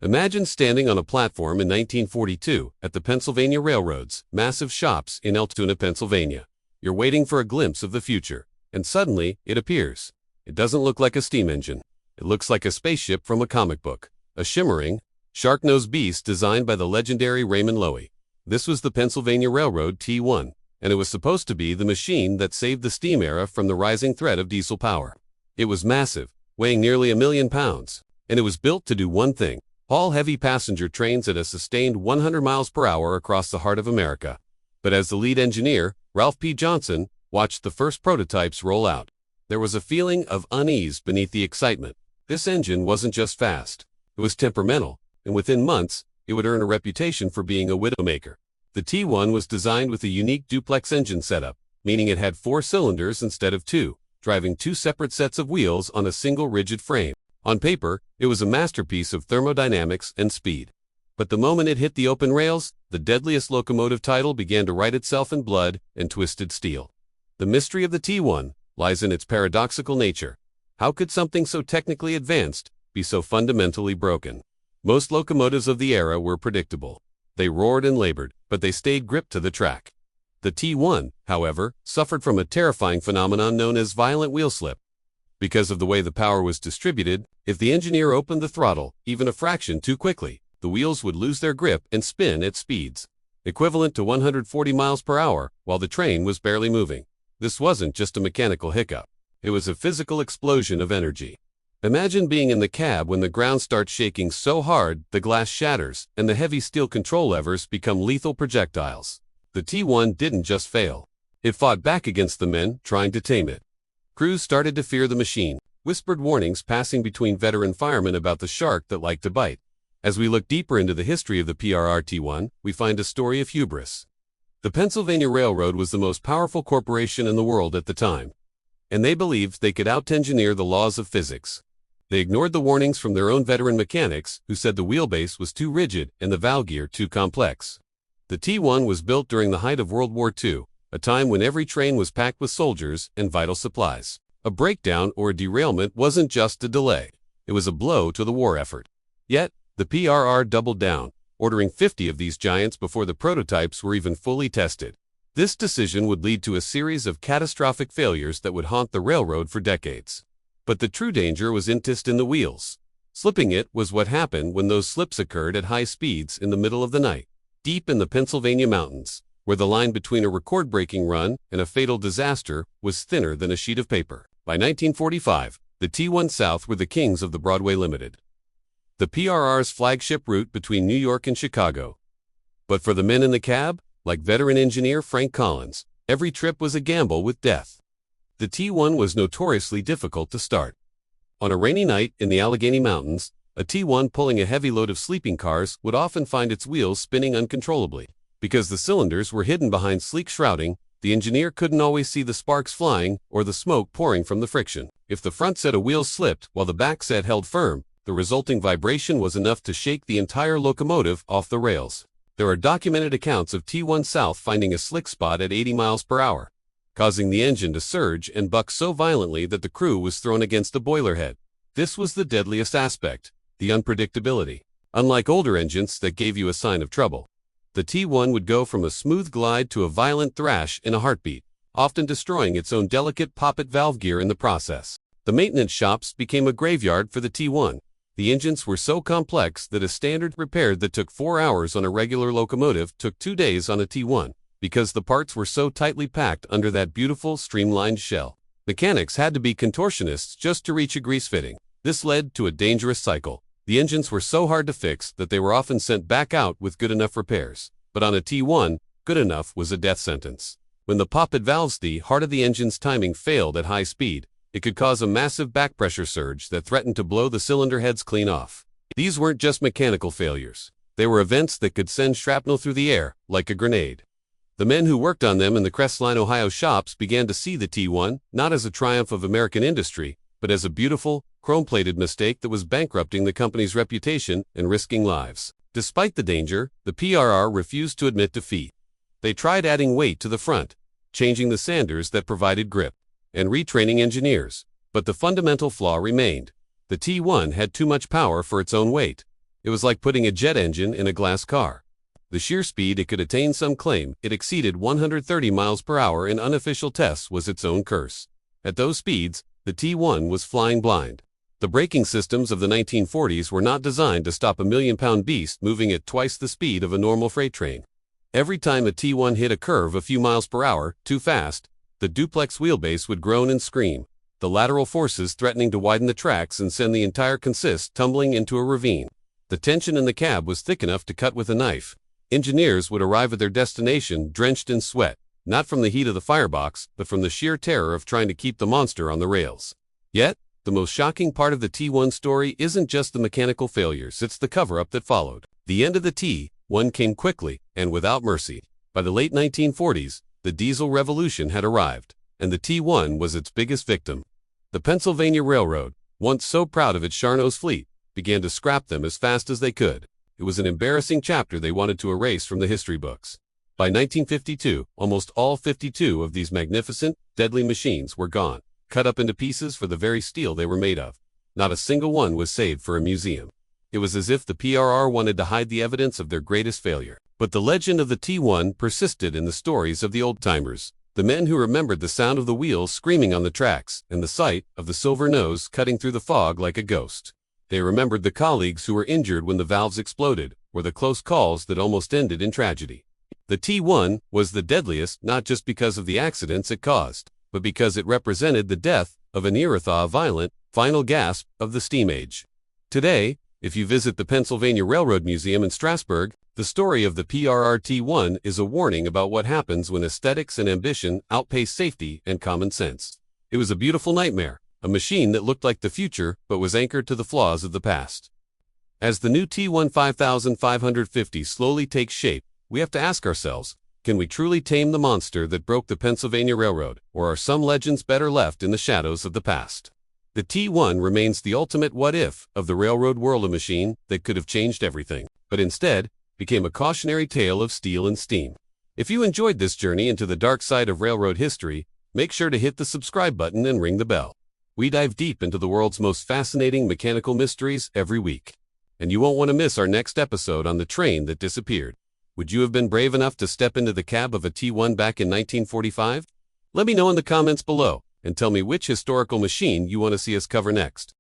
Imagine standing on a platform in 1942 at the Pennsylvania Railroad's massive shops in Altoona, Pennsylvania. You're waiting for a glimpse of the future, and suddenly it appears. It doesn't look like a steam engine. It looks like a spaceship from a comic book, a shimmering, Sharknose beast designed by the legendary Raymond Loewy. This was the Pennsylvania Railroad T1, and it was supposed to be the machine that saved the steam era from the rising threat of diesel power. It was massive, weighing nearly 1,000,000 pounds, and it was built to do one thing: haul heavy passenger trains at a sustained 100 miles per hour across the heart of America. But as the lead engineer, Ralph P. Johnson, watched the first prototypes roll out, there was a feeling of unease beneath the excitement. This engine wasn't just fast, it was temperamental, and within months, it would earn a reputation for being a widowmaker. The T1 was designed with a unique duplex engine setup, meaning it had 4 cylinders instead of 2, driving 2 separate sets of wheels on a single rigid frame. On paper, it was a masterpiece of thermodynamics and speed. But the moment it hit the open rails, the Deadliest Locomotive title began to write itself in blood and twisted steel. The mystery of the T1 lies in its paradoxical nature. How could something so technically advanced be so fundamentally broken? Most locomotives of the era were predictable. They roared and labored, but they stayed gripped to the track. The T1, however, suffered from a terrifying phenomenon known as violent wheel slip. Because of the way the power was distributed, if the engineer opened the throttle even a fraction too quickly, the wheels would lose their grip and spin at speeds equivalent to 140 miles per hour while the train was barely moving. This wasn't just a mechanical hiccup. It was a physical explosion of energy. Imagine being in the cab when the ground starts shaking so hard the glass shatters and the heavy steel control levers become lethal projectiles. The T1 didn't just fail. It fought back against the men trying to tame it. Crews started to fear the machine, whispered warnings passing between veteran firemen about the shark that liked to bite. As we look deeper into the history of the PRR T1, we find a story of hubris. The Pennsylvania Railroad was the most powerful corporation in the world at the time, and they believed they could out-engineer the laws of physics. They ignored the warnings from their own veteran mechanics who said the wheelbase was too rigid and the valve gear too complex. The T1 was built during the height of World War II, a time when every train was packed with soldiers and vital supplies. A breakdown or a derailment wasn't just a delay. It was a blow to the war effort. Yet, the PRR doubled down, ordering 50 of these giants before the prototypes were even fully tested. This decision would lead to a series of catastrophic failures that would haunt the railroad for decades. But the true danger was in the wheels. Slipping it was what happened when those slips occurred at high speeds in the middle of the night, deep in the Pennsylvania mountains, where the line between a record-breaking run and a fatal disaster was thinner than a sheet of paper. By 1945, the T1 South were the kings of the Broadway Limited, the PRR's flagship route between New York and Chicago. But for the men in the cab, like veteran engineer Frank Collins, every trip was a gamble with death. The T1 was notoriously difficult to start. On a rainy night in the Allegheny Mountains, a T1 pulling a heavy load of sleeping cars would often find its wheels spinning uncontrollably. Because the cylinders were hidden behind sleek shrouding, the engineer couldn't always see the sparks flying or the smoke pouring from the friction. If the front set of wheels slipped while the back set held firm, the resulting vibration was enough to shake the entire locomotive off the rails. There are documented accounts of T1 South finding a slick spot at 80 miles per hour, causing the engine to surge and buck so violently that the crew was thrown against the boiler head. This was the deadliest aspect, the unpredictability. Unlike older engines that gave you a sign of trouble, the T1 would go from a smooth glide to a violent thrash in a heartbeat, often destroying its own delicate poppet valve gear in the process. The maintenance shops became a graveyard for the T1. The engines were so complex that a standard repair that took 4 hours on a regular locomotive took 2 days on a T1, because the parts were so tightly packed under that beautiful, streamlined shell. Mechanics had to be contortionists just to reach a grease fitting. This led to a dangerous cycle. The engines were so hard to fix that they were often sent back out with good enough repairs. But on a T1, good enough was a death sentence. When the poppet valves, the heart of the engine's timing failed at high speed, it could cause a massive back pressure surge that threatened to blow the cylinder heads clean off. These weren't just mechanical failures. They were events that could send shrapnel through the air, like a grenade. The men who worked on them in the Crestline, Ohio shops began to see the T1 not as a triumph of American industry, but as a beautiful, chrome-plated mistake that was bankrupting the company's reputation and risking lives. Despite the danger, the PRR refused to admit defeat. They tried adding weight to the front, changing the sanders that provided grip, and retraining engineers. But the fundamental flaw remained. The T1 had too much power for its own weight. It was like putting a jet engine in a glass car. The sheer speed it could attain, some claim it exceeded 130 miles per hour in unofficial tests, was its own curse. At those speeds, the T1 was flying blind. The braking systems of the 1940s were not designed to stop a million-pound beast moving at twice the speed of a normal freight train. Every time a T1 hit a curve a few miles per hour, too fast, the Duplex wheelbase would groan and scream, the lateral forces threatening to widen the tracks and send the entire consist tumbling into a ravine. The tension in the cab was thick enough to cut with a knife. Engineers would arrive at their destination drenched in sweat, not from the heat of the firebox, but from the sheer terror of trying to keep the monster on the rails. Yet, the most shocking part of the T1 story isn't just the mechanical failures, it's the cover-up that followed. The end of the T1 came quickly and without mercy. By the late 1940s, the diesel revolution had arrived, and the T1 was its biggest victim. The Pennsylvania Railroad, once so proud of its Sharknose fleet, began to scrap them as fast as they could. It was an embarrassing chapter they wanted to erase from the history books. By 1952, almost all 52 of these magnificent, deadly machines were gone, cut up into pieces for the very steel they were made of. Not a single one was saved for a museum. It was as if the PRR wanted to hide the evidence of their greatest failure. But the legend of the T1 persisted in the stories of the old-timers, the men who remembered the sound of the wheels screaming on the tracks and the sight of the silver nose cutting through the fog like a ghost. They remembered the colleagues who were injured when the valves exploded, or the close calls that almost ended in tragedy. The T1 was the deadliest not just because of the accidents it caused, but because it represented the death of an era, a violent, final gasp of the steam age. Today, if you visit the Pennsylvania Railroad Museum in Strasburg, the story of the PRR T1 is a warning about what happens when aesthetics and ambition outpace safety and common sense. It was a beautiful nightmare, a machine that looked like the future but was anchored to the flaws of the past. As the new T1 5550 slowly takes shape, we have to ask ourselves, can we truly tame the monster that broke the Pennsylvania Railroad, or are some legends better left in the shadows of the past? The T1 remains the ultimate what-if of the railroad world, a machine that could have changed everything, but instead became a cautionary tale of steel and steam. If you enjoyed this journey into the dark side of railroad history, make sure to hit the subscribe button and ring the bell. We dive deep into the world's most fascinating mechanical mysteries every week. And you won't want to miss our next episode on the train that disappeared. Would you have been brave enough to step into the cab of a T1 back in 1945? Let me know in the comments below, and tell me which historical machine you want to see us cover next.